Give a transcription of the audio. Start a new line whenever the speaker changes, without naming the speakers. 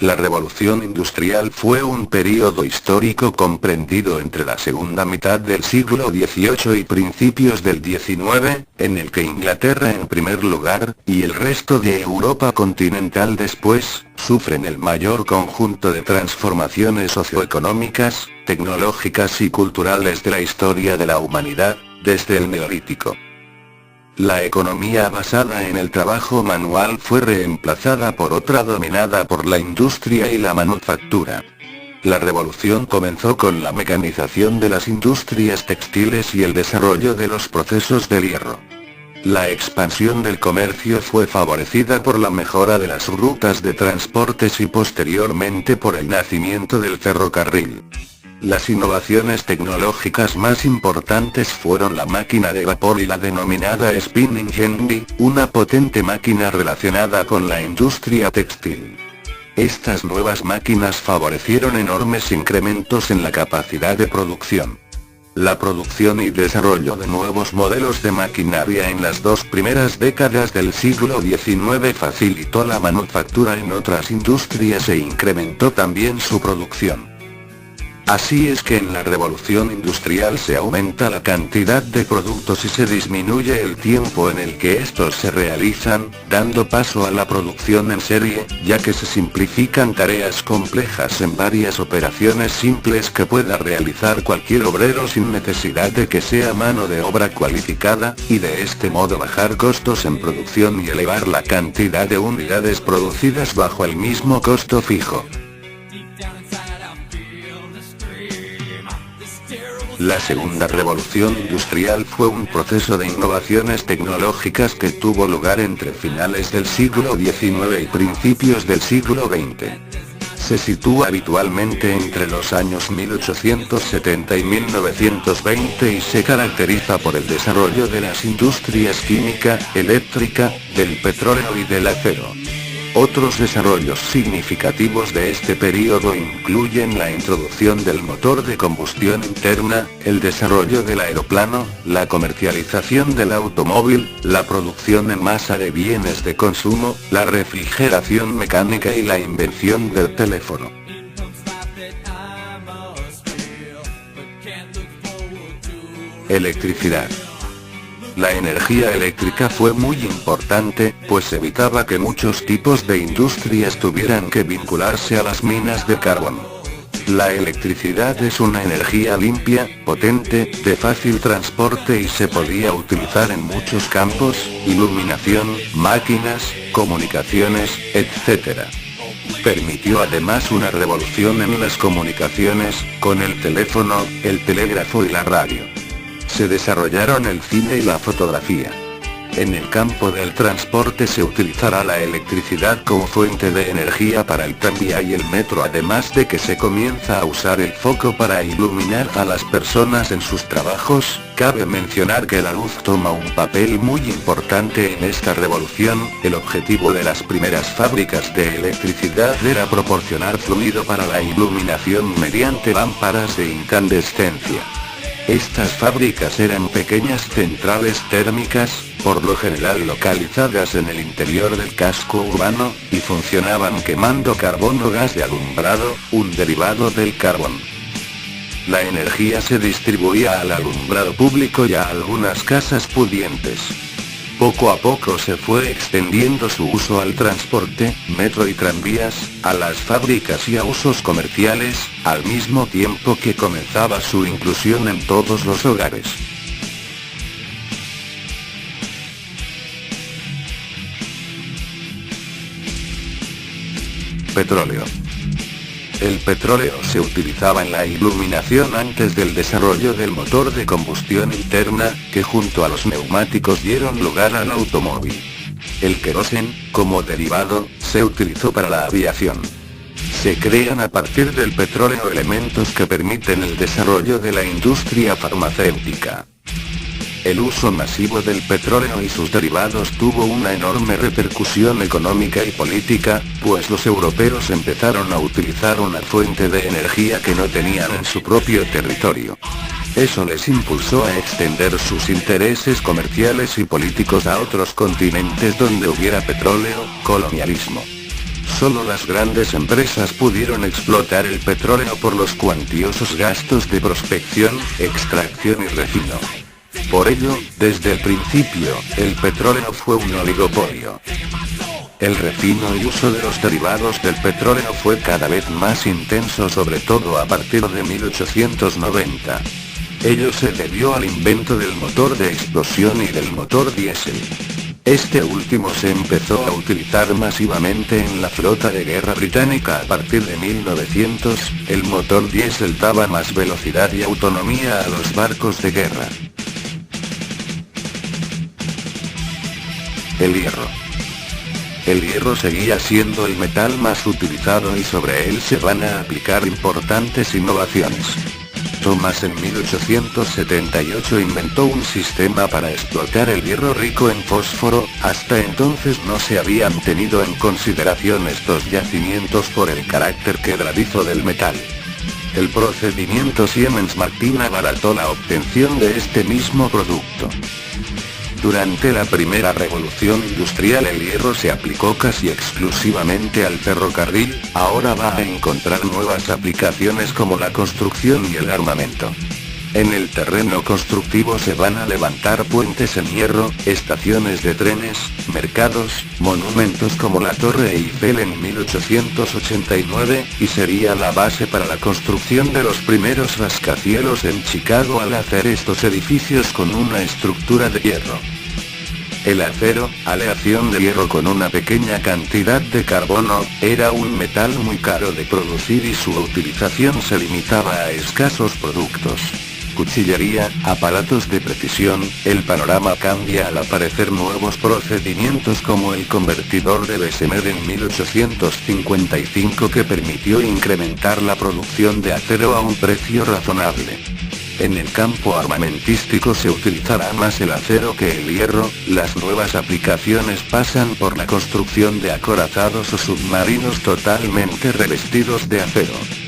La revolución industrial fue un período histórico comprendido entre la segunda mitad del siglo XVIII y principios del XIX, en el que Inglaterra en primer lugar, y el resto de Europa continental después, sufren el mayor conjunto de transformaciones socioeconómicas, tecnológicas y culturales de la historia de la humanidad, desde el Neolítico. La economía basada en el trabajo manual fue reemplazada por otra dominada por la industria y la manufactura. La revolución comenzó con la mecanización de las industrias textiles y el desarrollo de los procesos del hierro. La expansión del comercio fue favorecida por la mejora de las rutas de transportes y posteriormente por el nacimiento del ferrocarril. Las innovaciones tecnológicas más importantes fueron la máquina de vapor y la denominada spinning jenny, una potente máquina relacionada con la industria textil. Estas nuevas máquinas favorecieron enormes incrementos en la capacidad de producción. La producción y desarrollo de nuevos modelos de maquinaria en las dos primeras décadas del siglo XIX facilitó la manufactura en otras industrias e incrementó también su producción. Así es que en la revolución industrial se aumenta la cantidad de productos y se disminuye el tiempo en el que estos se realizan, dando paso a la producción en serie, ya que se simplifican tareas complejas en varias operaciones simples que pueda realizar cualquier obrero sin necesidad de que sea mano de obra cualificada, y de este modo bajar costos en producción y elevar la cantidad de unidades producidas bajo el mismo costo fijo. La segunda revolución industrial fue un proceso de innovaciones tecnológicas que tuvo lugar entre finales del siglo XIX y principios del siglo XX. Se sitúa habitualmente entre los años 1870 y 1920 y se caracteriza por el desarrollo de las industrias química, eléctrica, del petróleo y del acero. Otros desarrollos significativos de este período incluyen la introducción del motor de combustión interna, el desarrollo del aeroplano, la comercialización del automóvil, la producción en masa de bienes de consumo, la refrigeración mecánica y la invención del teléfono. Electricidad. La energía eléctrica fue muy importante, pues evitaba que muchos tipos de industrias tuvieran que vincularse a las minas de carbón. La electricidad es una energía limpia, potente, de fácil transporte y se podía utilizar en muchos campos: iluminación, máquinas, comunicaciones, etc. Permitió además una revolución en las comunicaciones, con el teléfono, el telégrafo y la radio. Se desarrollaron el cine y la fotografía. En el campo del transporte se utilizará la electricidad como fuente de energía para el tranvía y el metro, además de que se comienza a usar el foco para iluminar a las personas en sus trabajos. Cabe mencionar que la luz toma un papel muy importante en esta revolución. El objetivo de las primeras fábricas de electricidad era proporcionar fluido para la iluminación mediante lámparas de incandescencia. Estas fábricas eran pequeñas centrales térmicas, por lo general localizadas en el interior del casco urbano, y funcionaban quemando carbón o gas de alumbrado, un derivado del carbón. La energía se distribuía al alumbrado público y a algunas casas pudientes. Poco a poco se fue extendiendo su uso al transporte, metro y tranvías, a las fábricas y a usos comerciales, al mismo tiempo que comenzaba su inclusión en todos los hogares. Petróleo. El petróleo se utilizaba en la iluminación antes del desarrollo del motor de combustión interna, que junto a los neumáticos dieron lugar al automóvil. El queroseno, como derivado, se utilizó para la aviación. Se crean a partir del petróleo elementos que permiten el desarrollo de la industria farmacéutica. El uso masivo del petróleo y sus derivados tuvo una enorme repercusión económica y política, pues los europeos empezaron a utilizar una fuente de energía que no tenían en su propio territorio. Eso les impulsó a extender sus intereses comerciales y políticos a otros continentes donde hubiera petróleo, colonialismo. Solo las grandes empresas pudieron explotar el petróleo por los cuantiosos gastos de prospección, extracción y refino. Por ello, desde el principio, el petróleo fue un oligopolio. El refino y uso de los derivados del petróleo fue cada vez más intenso, sobre todo a partir de 1890. Ello se debió al invento del motor de explosión y del motor diésel. Este último se empezó a utilizar masivamente en la flota de guerra británica a partir de 1900, el motor diésel daba más velocidad y autonomía a los barcos de guerra. El hierro. El hierro seguía siendo el metal más utilizado y sobre él se van a aplicar importantes innovaciones. Thomas en 1878 inventó un sistema para explotar el hierro rico en fósforo. Hasta entonces no se habían tenido en consideración estos yacimientos por el carácter quebradizo del metal. El procedimiento Siemens-Martin abarató la obtención de este mismo producto. Durante la primera revolución industrial el hierro se aplicó casi exclusivamente al ferrocarril, ahora va a encontrar nuevas aplicaciones como la construcción y el armamento. En el terreno constructivo se van a levantar puentes en hierro, estaciones de trenes, mercados, monumentos como la Torre Eiffel en 1889, y sería la base para la construcción de los primeros rascacielos en Chicago al hacer estos edificios con una estructura de hierro. El acero, aleación de hierro con una pequeña cantidad de carbono, era un metal muy caro de producir y su utilización se limitaba a escasos productos. Cuchillería, aparatos de precisión. El panorama cambia al aparecer nuevos procedimientos como el convertidor de Bessemer en 1855 que permitió incrementar la producción de acero a un precio razonable. En el campo armamentístico se utilizará más el acero que el hierro. Las nuevas aplicaciones pasan por la construcción de acorazados o submarinos totalmente revestidos de acero.